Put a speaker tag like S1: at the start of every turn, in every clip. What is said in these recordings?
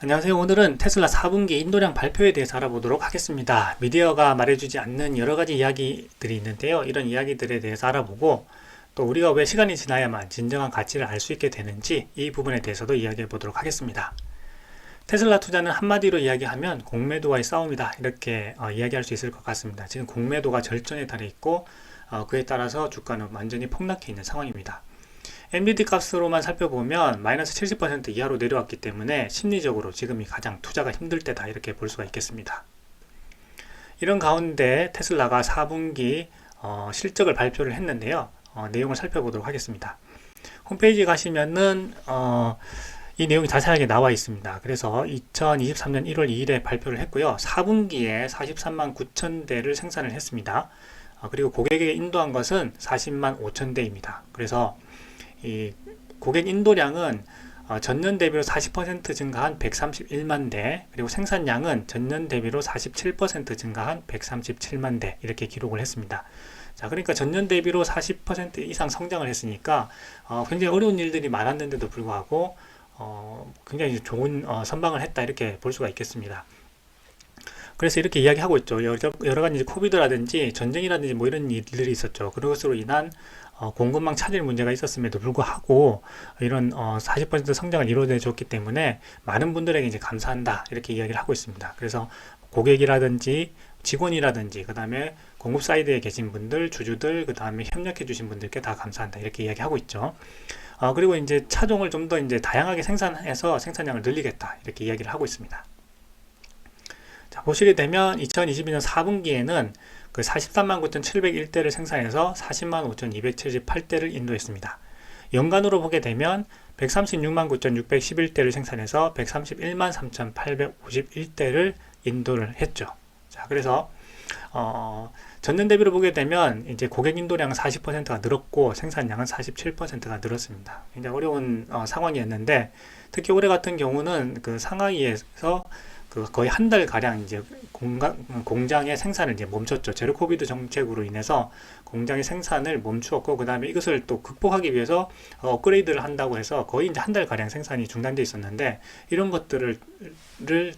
S1: 안녕하세요. 오늘은 테슬라 4분기 인도량 발표에 대해서 알아보도록 하겠습니다. 미디어가 말해주지 않는 여러가지 이야기들이 있는데요. 이런 이야기들에 대해서 알아보고 또 우리가 왜 시간이 지나야만 진정한 가치를 알 수 있게 되는지 이 부분에 대해서도 이야기해 보도록 하겠습니다. 테슬라 투자는 한마디로 이야기하면 공매도와의 싸움이다, 이렇게 이야기할 수 있을 것 같습니다. 지금 공매도가 절정에 달해 있고 그에 따라서 주가는 완전히 폭락해 있는 상황입니다. 엔비디 값으로만 살펴보면 마이너스 70% 이하로 내려왔기 때문에 심리적으로 지금이 가장 투자가 힘들 때다, 이렇게 볼 수가 있겠습니다. 이런 가운데 테슬라가 4분기 실적을 발표를 했는데요. 내용을 살펴보도록 하겠습니다. 홈페이지 가시면은 이 내용이 자세하게 나와 있습니다. 그래서 2023년 1월 2일에 발표를 했고요. 4분기에 43만 9천 대를 생산을 했습니다. 그리고 고객에게 인도한 것은 40만 5천 대입니다. 그래서 이 고객 인도량은 전년 대비로 40% 증가한 131만 대, 그리고 생산량은 전년 대비로 47% 증가한 137만 대, 이렇게 기록을 했습니다. 자, 그러니까 전년 대비로 40% 이상 성장을 했으니까 굉장히 어려운 일들이 많았는데도 불구하고 굉장히 좋은 선방을 했다, 이렇게 볼 수가 있겠습니다. 그래서 이렇게 이야기하고 있죠. 여러 가지 코비드라든지 전쟁이라든지 뭐 이런 일들이 있었죠. 그것으로 인한 공급망 차질 문제가 있었음에도 불구하고 이런 40% 성장을 이루어내 줬기 때문에 많은 분들에게 이제 감사한다, 이렇게 이야기를 하고 있습니다. 그래서 고객이라든지 직원이라든지 그 다음에 공급 사이드에 계신 분들, 주주들, 그 다음에 협력해 주신 분들께 다 감사한다, 이렇게 이야기하고 있죠. 그리고 이제 차종을 좀 더 이제 다양하게 생산해서 생산량을 늘리겠다, 이렇게 이야기를 하고 있습니다. 자, 보시게 되면 2022년 4분기에는 그 43만 9,701대를 생산해서 40만 5,278대를 인도했습니다. 연간으로 보게 되면 136만 9,611대를 생산해서 131만 3,851대를 인도를 했죠. 자, 그래서 전년 대비로 보게 되면 이제 고객 인도량은 40%가 늘었고 생산량은 47%가 늘었습니다. 굉장히 어려운 상황이었는데, 특히 올해 같은 경우는 그 상하이에서 거의 한 달 가량 이제 공장의 생산을 이제 멈췄죠. 제로 코비드 정책으로 인해서 공장의 생산을 멈추었고, 그 다음에 이것을 또 극복하기 위해서 업그레이드를 한다고 해서 거의 이제 한 달 가량 생산이 중단돼 있었는데, 이런 것들을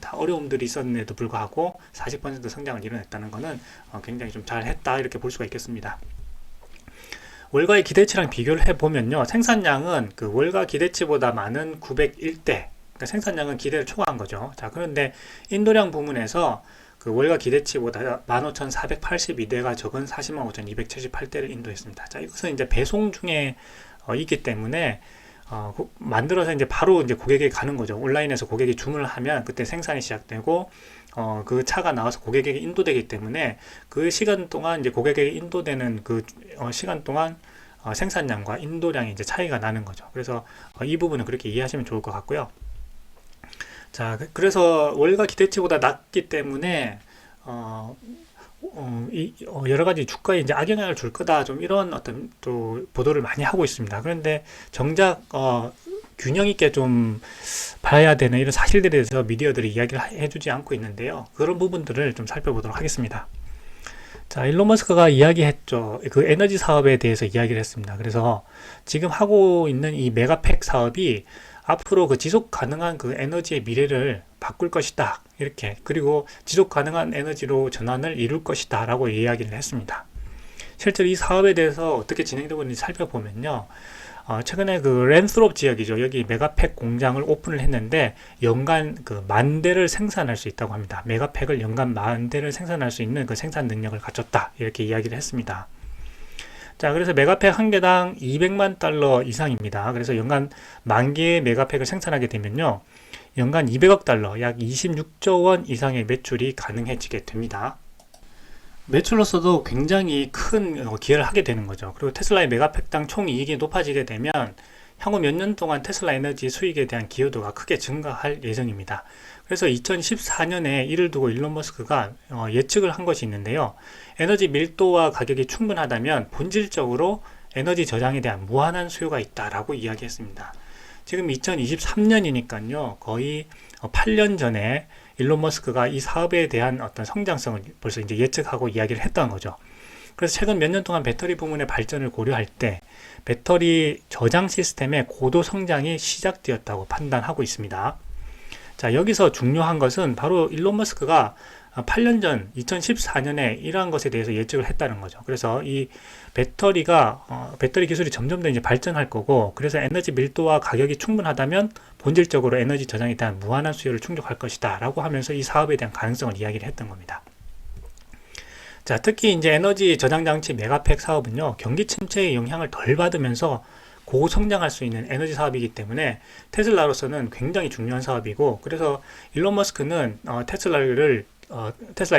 S1: 다 어려움들이 있었는데도 불구하고 40% 성장을 이뤄냈다는 것은 굉장히 좀 잘했다, 이렇게 볼 수가 있겠습니다. 월가의 기대치랑 비교를 해보면요, 생산량은 그 월가 기대치보다 많은 901대, 그러니까 생산량은 기대를 초과한 거죠. 자, 그런데 인도량 부문에서 그 월가 기대치보다 15,482대가 적은 40만 5,278대를 인도했습니다. 자, 이것은 이제 배송 중에 있기 때문에 만들어서 이제 바로 이제 고객에게 가는 거죠. 온라인에서 고객이 주문을 하면 그때 생산이 시작되고 그 차가 나와서 고객에게 인도되기 때문에 그 시간 동안 이제 고객에게 인도되는 그 시간 동안 생산량과 인도량이 이제 차이가 나는 거죠. 그래서 이 부분은 그렇게 이해하시면 좋을 것 같고요. 자, 그래서 월가 기대치보다 낮기 때문에 여러 가지 주가에 이제 악영향을 줄 거다, 좀 이런 어떤 또 보도를 많이 하고 있습니다. 그런데 정작 균형 있게 좀 봐야 되는 이런 사실들에 대해서 미디어들이 이야기를 해주지 않고 있는데요. 그런 부분들을 좀 살펴보도록 하겠습니다. 자, 일론 머스크가 이야기했죠. 그 에너지 사업에 대해서 이야기를 했습니다. 그래서 지금 하고 있는 이 메가팩 사업이 앞으로 그 지속 가능한 그 에너지의 미래를 바꿀 것이다, 이렇게, 그리고 지속 가능한 에너지로 전환을 이룰 것이다 라고 이야기를 했습니다. 실제로 이 사업에 대해서 어떻게 진행되고 있는지 살펴보면요, 최근에 그 랜스롭 지역이죠. 여기 메가팩 공장을 오픈을 했는데 연간 그 10,000대를 생산할 수 있다고 합니다. 메가팩을 연간 10,000대를 생산할 수 있는 그 생산 능력을 갖췄다, 이렇게 이야기를 했습니다. 자, 그래서 메가팩 한 개당 200만 달러 이상입니다. 그래서 연간 10,000개의 메가팩을 생산하게 되면요, 연간 200억 달러, 약 26조 원 이상의 매출이 가능해지게 됩니다. 매출로서도 굉장히 큰 기여를 하게 되는 거죠. 그리고 테슬라의 메가팩당 총 이익이 높아지게 되면 향후 몇 년 동안 테슬라 에너지 수익에 대한 기여도가 크게 증가할 예정입니다. 그래서 2014년에 이를 두고 일론 머스크가 예측을 한 것이 있는데요. 에너지 밀도와 가격이 충분하다면 본질적으로 에너지 저장에 대한 무한한 수요가 있다라고 이야기했습니다. 지금 2023년이니까요. 거의 8년 전에 일론 머스크가 이 사업에 대한 어떤 성장성을 벌써 이제 예측하고 이야기를 했던 거죠. 그래서 최근 몇 년 동안 배터리 부문의 발전을 고려할 때 배터리 저장 시스템의 고도 성장이 시작되었다고 판단하고 있습니다. 자, 여기서 중요한 것은 바로 일론 머스크가 8년 전 2014년에 이러한 것에 대해서 예측을 했다는 거죠. 그래서 이 배터리 기술이 점점 더 이제 발전할 거고, 그래서 에너지 밀도와 가격이 충분하다면 본질적으로 에너지 저장에 대한 무한한 수요를 충족할 것이다 라고 하면서 이 사업에 대한 가능성을 이야기를 했던 겁니다. 자, 특히 이제 에너지 저장 장치 메가팩 사업은요, 경기 침체의 영향을 덜 받으면서 고성장할 수 있는 에너지 사업이기 때문에 테슬라로서는 굉장히 중요한 사업이고, 그래서 일론 머스크는 테슬라의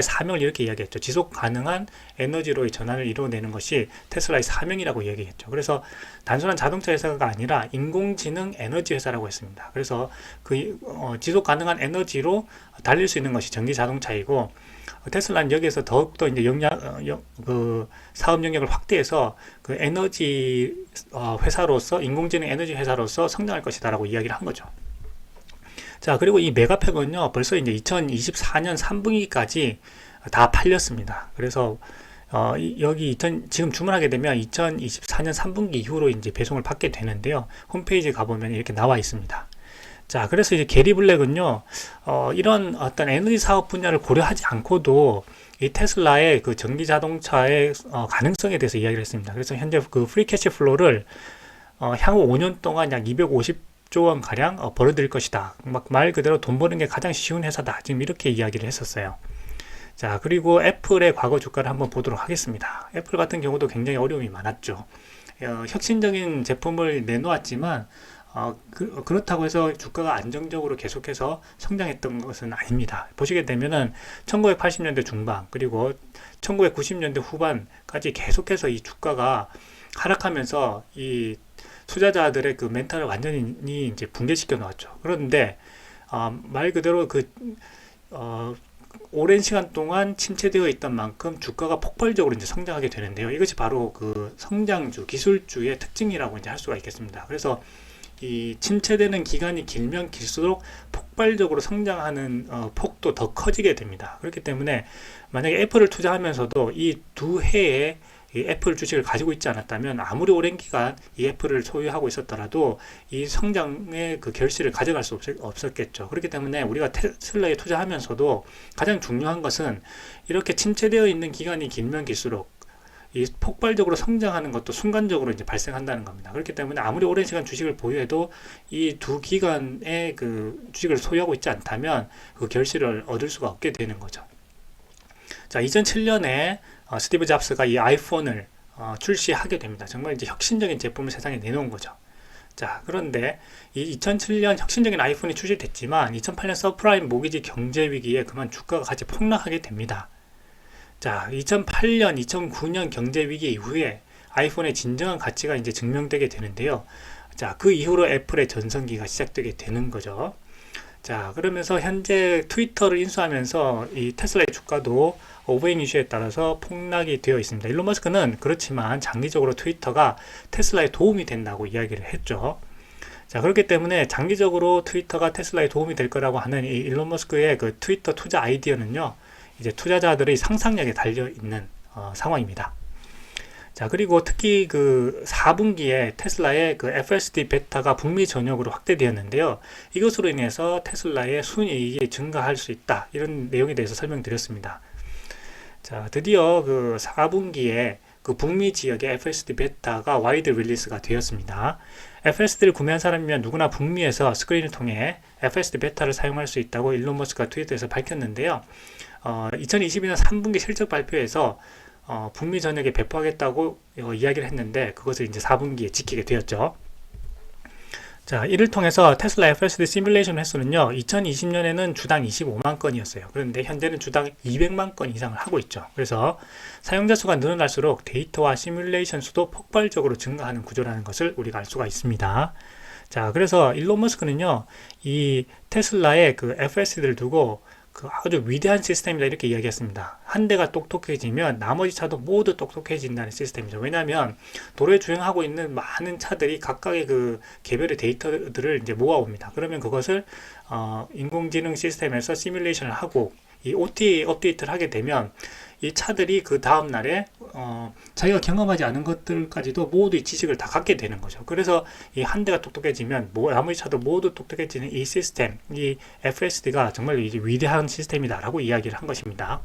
S1: 사명을 이렇게 이야기했죠. 지속 가능한 에너지로의 전환을 이루어내는 것이 테슬라의 사명이라고 이야기했죠. 그래서 단순한 자동차 회사가 아니라 인공지능 에너지 회사라고 했습니다. 그래서 지속 가능한 에너지로 달릴 수 있는 것이 전기 자동차이고, 테슬라는 여기에서 더욱더 이제 사업 영역을 확대해서 그 에너지 회사로서, 인공지능 에너지 회사로서 성장할 것이다라고 이야기를 한 거죠. 자, 그리고 이 메가팩은요, 벌써 이제 2024년 3분기까지 다 팔렸습니다. 그래서 지금 주문하게 되면 2024년 3분기 이후로 이제 배송을 받게 되는데요. 홈페이지 가보면 이렇게 나와 있습니다. 자, 그래서 이제 게리 블랙은요, 이런 어떤 에너지 사업 분야를 고려하지 않고도 이 테슬라의 그 전기 자동차의 가능성에 대해서 이야기를 했습니다. 그래서 현재 그 프리 캐시 플로우를 향후 5년 동안 약 250조 원 가량 벌어들일 것이다. 막 말 그대로 돈 버는 게 가장 쉬운 회사다. 지금 이렇게 이야기를 했었어요. 자, 그리고 애플의 과거 주가를 한번 보도록 하겠습니다. 애플 같은 경우도 굉장히 어려움이 많았죠. 혁신적인 제품을 내놓았지만 그렇다고 해서 주가가 안정적으로 계속해서 성장했던 것은 아닙니다. 보시게 되면은 1980년대 중반 그리고 1990년대 후반까지 계속해서 이 주가가 하락하면서 이 투자자들의 그 멘탈을 완전히 이제 붕괴시켜 놓았죠. 그런데 말 그대로 오랜 시간 동안 침체되어 있던 만큼 주가가 폭발적으로 이제 성장하게 되는데요. 이것이 바로 그 성장주, 기술주의 특징이라고 이제 할 수가 있겠습니다. 그래서 이 침체되는 기간이 길면 길수록 폭발적으로 성장하는 폭도 더 커지게 됩니다. 그렇기 때문에 만약에 애플을 투자하면서도 이 두 해에 이 애플 주식을 가지고 있지 않았다면 아무리 오랜 기간 이 애플을 소유하고 있었더라도 이 성장의 그 결실을 가져갈 수 없었겠죠. 그렇기 때문에 우리가 테슬라에 투자하면서도 가장 중요한 것은 이렇게 침체되어 있는 기간이 길면 길수록 이 폭발적으로 성장하는 것도 순간적으로 이제 발생한다는 겁니다. 그렇기 때문에 아무리 오랜 시간 주식을 보유해도 이 두 기간의 그 주식을 소유하고 있지 않다면 그 결실을 얻을 수가 없게 되는 거죠. 자, 2007년에 스티브 잡스가 이 아이폰을 출시하게 됩니다. 정말 이제 혁신적인 제품을 세상에 내놓은 거죠. 자, 그런데 이 2007년 혁신적인 아이폰이 출시됐지만 2008년 서프라임 모기지 경제 위기에 그만 주가가 같이 폭락하게 됩니다. 자, 2008년, 2009년 경제 위기 이후에 아이폰의 진정한 가치가 이제 증명되게 되는데요. 자, 그 이후로 애플의 전성기가 시작되게 되는 거죠. 자, 그러면서 현재 트위터를 인수하면서 이 테슬라의 주가도 오버행 이슈에 따라서 폭락이 되어 있습니다. 일론 머스크는 그렇지만 장기적으로 트위터가 테슬라에 도움이 된다고 이야기를 했죠. 자, 그렇기 때문에 장기적으로 트위터가 테슬라에 도움이 될 거라고 하는 이 일론 머스크의 그 트위터 투자 아이디어는요, 이제 투자자들의 상상력에 달려 있는 상황입니다. 자, 그리고 특히 그 4분기에 테슬라의 그 FSD 베타가 북미 전역으로 확대되었는데요. 이것으로 인해서 테슬라의 순이익이 증가할 수 있다. 이런 내용에 대해서 설명드렸습니다. 자, 드디어 그 4분기에 그 북미 지역의 FSD 베타가 와이드 릴리스가 되었습니다. FSD를 구매한 사람이면 누구나 북미에서 스크린을 통해 FSD 베타를 사용할 수 있다고 일론 머스크가 트위터에서 밝혔는데요. 2022년 3분기 실적 발표에서 북미 전역에 배포하겠다고 이야기를 했는데 그것을 이제 4분기에 지키게 되었죠. 자, 이를 통해서 테슬라 FSD 시뮬레이션 횟수는요, 2020년에는 주당 25만 건이었어요. 그런데 현재는 주당 200만 건 이상을 하고 있죠. 그래서 사용자 수가 늘어날수록 데이터와 시뮬레이션 수도 폭발적으로 증가하는 구조라는 것을 우리가 알 수가 있습니다. 자, 그래서 일론 머스크는요, 이 테슬라의 그 FSD를 두고 그 아주 위대한 시스템이다 이렇게 이야기했습니다. 한 대가 똑똑해지면 나머지 차도 모두 똑똑해진다는 시스템이죠. 왜냐하면 도로에 주행하고 있는 많은 차들이 각각의 그 개별의 데이터들을 이제 모아옵니다. 그러면 그것을 인공지능 시스템에서 시뮬레이션을 하고 이 OTA 업데이트를 하게 되면 이 차들이 그 다음 날에 자기가 경험하지 않은 것들까지도 모두 이 지식을 다 갖게 되는 거죠. 그래서 이 한 대가 똑똑해지면 아무리 차도 모두 똑똑해지는 이 시스템, 이 FSD가 정말 이제 위대한 시스템이다라고 이야기를 한 것입니다.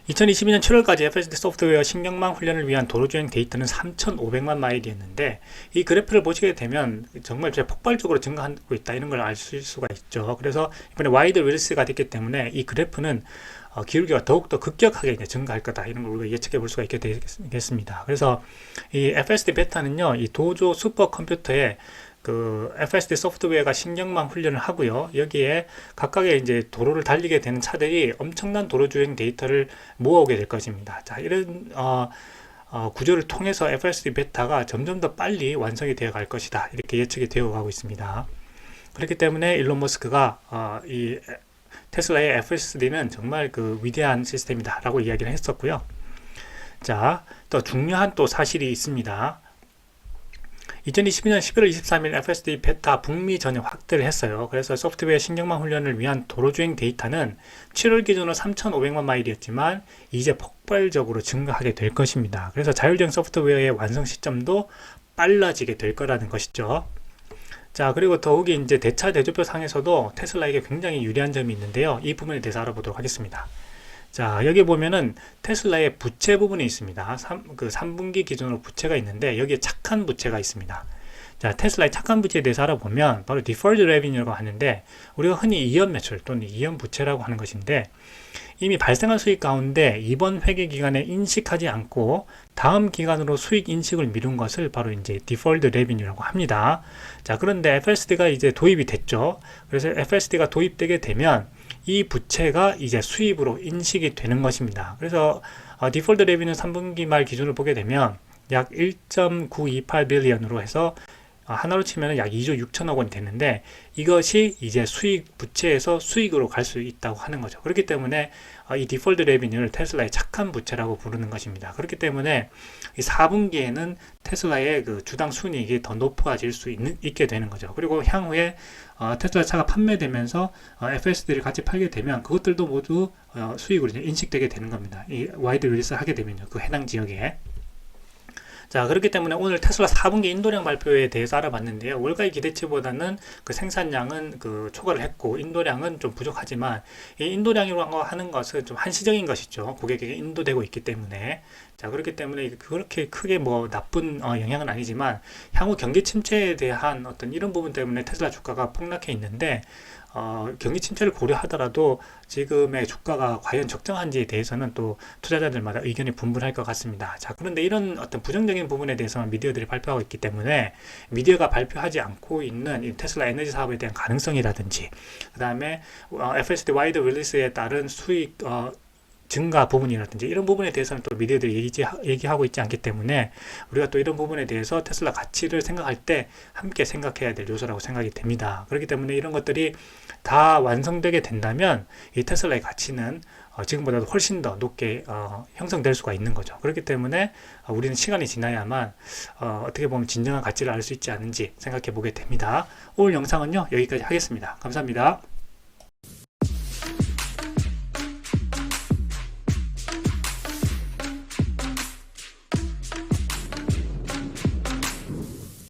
S1: 2022년 7월까지 FSD 소프트웨어 신경망 훈련을 위한 도로주행 데이터는 3,500만 마일이었는데, 이 그래프를 보시게 되면 정말 폭발적으로 증가하고 있다, 이런 걸 알 수가 있죠. 그래서 이번에 와이드 릴리스가 됐기 때문에 이 그래프는 기울기가 더욱더 급격하게 이제 증가할 거다, 이런 걸 우리가 예측해 볼 수가 있게 되겠습니다. 그래서 이 FSD 베타는요, 이 도조 슈퍼컴퓨터에 그 FSD 소프트웨어가 신경망 훈련을 하고요. 여기에 각각의 이제 도로를 달리게 되는 차들이 엄청난 도로 주행 데이터를 모아오게 될 것입니다. 자, 이런 구조를 통해서 FSD 베타가 점점 더 빨리 완성이 되어 갈 것이다, 이렇게 예측이 되어 가고 있습니다. 그렇기 때문에 일론 머스크가 이 테슬라의 FSD는 정말 그 위대한 시스템이다 라고 이야기를 했었고요. 자, 또 중요한 또 사실이 있습니다. 2022년 11월 23일 FSD 베타 북미 전역 확대를 했어요. 그래서 소프트웨어 신경망 훈련을 위한 도로주행 데이터는 7월 기준으로 3,500만 마일이었지만 이제 폭발적으로 증가하게 될 것입니다. 그래서 자율주행 소프트웨어의 완성 시점도 빨라지게 될 거라는 것이죠. 자, 그리고 더욱이 이제 대차 대조표 상에서도 테슬라에게 굉장히 유리한 점이 있는데요. 이 부분에 대해서 알아보도록 하겠습니다. 자, 여기 보면은 테슬라의 부채 부분이 있습니다. 3분기 기준으로 부채가 있는데 여기에 착한 부채가 있습니다. 자, 테슬라의 착한 부채에 대해서 알아보면 바로 Deferred Revenue라고 하는데, 우리가 흔히 이연 매출 또는 이연 부채라고 하는 것인데, 이미 발생한 수익 가운데 이번 회계 기간에 인식하지 않고 다음 기간으로 수익 인식을 미룬 것을 바로 이제 Deferred Revenue라고 합니다. 자, 그런데 FSD가 이제 도입이 됐죠. 그래서 FSD가 도입되게 되면 이 부채가 이제 수입으로 인식이 되는 것입니다. 그래서 디폴트 레비뉴 3분기 말 기준을 보게 되면 약 1.928 빌리언으로 해서 하나로 치면 약 2조 6천억 원이 됐는데, 이것이 이제 수익 부채에서 수익으로 갈 수 있다고 하는 거죠. 그렇기 때문에 이 디폴트 레비뉴를 테슬라의 착한 부채라고 부르는 것입니다. 그렇기 때문에 이 4분기에는 테슬라의 그 주당 순이익이 더 높아질 수 있게 되는 거죠. 그리고 향후에 테슬라 차가 판매되면서 FSD를 같이 팔게 되면 그것들도 모두 수익으로 이제 인식되게 되는 겁니다. 이 와이드 릴리스 하게 되면요, 그 해당 지역에. 자, 그렇기 때문에 오늘 테슬라 4분기 인도량 발표에 대해서 알아봤는데요. 월가의 기대치보다는 그 생산량은 그 초과를 했고 인도량은 좀 부족하지만, 이 인도량이라고 하는 것은 좀 한시적인 것이죠. 고객에게 인도되고 있기 때문에. 자, 그렇기 때문에 그렇게 크게 뭐 나쁜 영향은 아니지만, 향후 경기 침체에 대한 어떤 이런 부분 때문에 테슬라 주가가 폭락해 있는데, 경기 침체를 고려하더라도 지금의 주가가 과연 적정한지에 대해서는 또 투자자들마다 의견이 분분할 것 같습니다. 자, 그런데 이런 어떤 부정적인 부분에 대해서는 미디어들이 발표하고 있기 때문에 미디어가 발표하지 않고 있는 이 테슬라 에너지 사업에 대한 가능성이라든지, 그 다음에 FSD 와이드 릴리스에 따른 수익 증가 부분이라든지 이런 부분에 대해서는 또 미디어들이 얘기하고 있지 않기 때문에, 우리가 또 이런 부분에 대해서 테슬라 가치를 생각할 때 함께 생각해야 될 요소라고 생각이 됩니다. 그렇기 때문에 이런 것들이 다 완성되게 된다면 이 테슬라의 가치는 지금보다도 훨씬 더 높게 형성될 수가 있는 거죠. 그렇기 때문에 우리는 시간이 지나야만 어떻게 보면 진정한 가치를 알 수 있지 않은지 생각해 보게 됩니다. 오늘 영상은요, 여기까지 하겠습니다. 감사합니다.